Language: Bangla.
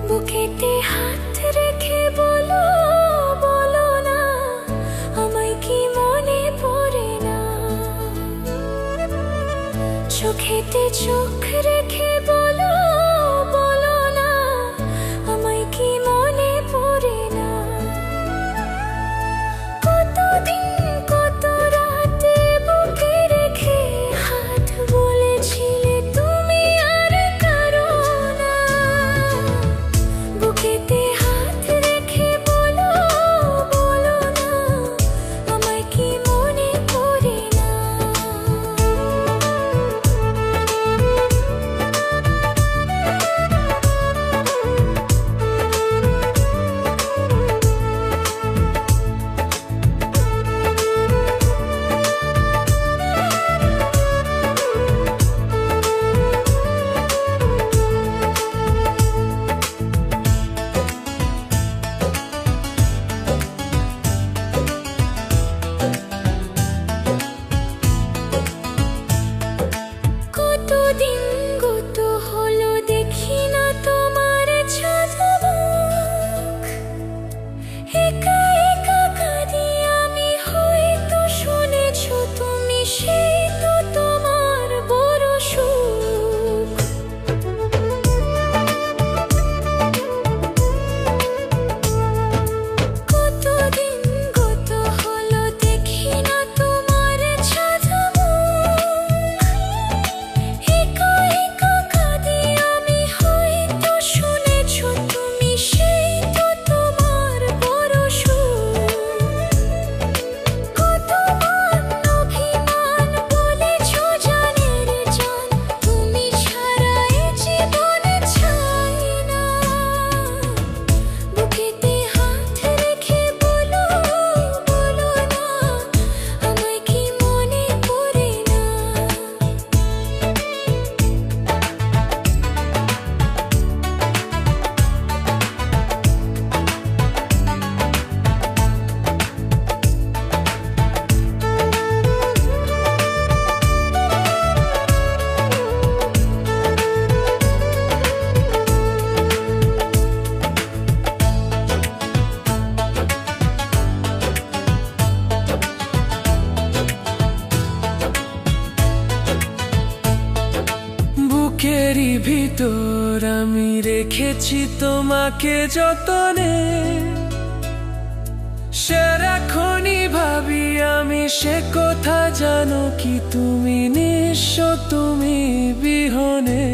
বুকেতে হাত রেখে বলো বলো না, আমায় কি মনে পড়ে না? চোখেতে চোখ রেখে বলো বলো না, আমায় কি মনে পড়ে না? কতদিন কত রাতে বুকে রেখে হাত বলেছিলে তুমি আর কারো না। বুকেতে হাত রেখে বলো বলো না, আমায় কি মনে পড়ে না? কতদিন গত হলো দেখি না তোমার ছাদমুখ। একা একা কাঁদি আমি, হয়তো শুনেছো তুমি, সেই তো তোমার বড় সুখ। কতদিন গত হলো দেখি না তোমার ছাদমুখ। একা একা কাঁদি আমি, হয়তো শুনেছো তুমি, সেই তো তোমার বড় সুখ। কতবার অভিমান বলেছো জানের জান, তুমি ছাড়া এ জীবনে চাই না। বুকেতে হাত রেখে বলো বলো না, আমায় কি মনে পড়ে না? বুকেরই ভিতর আমি রেখেছি তোমাকে যতনে, সারাক্ষণই ভাবি আমি সে কথা, জানো কি তুমি নিঃস্ব তুমি বিহনে।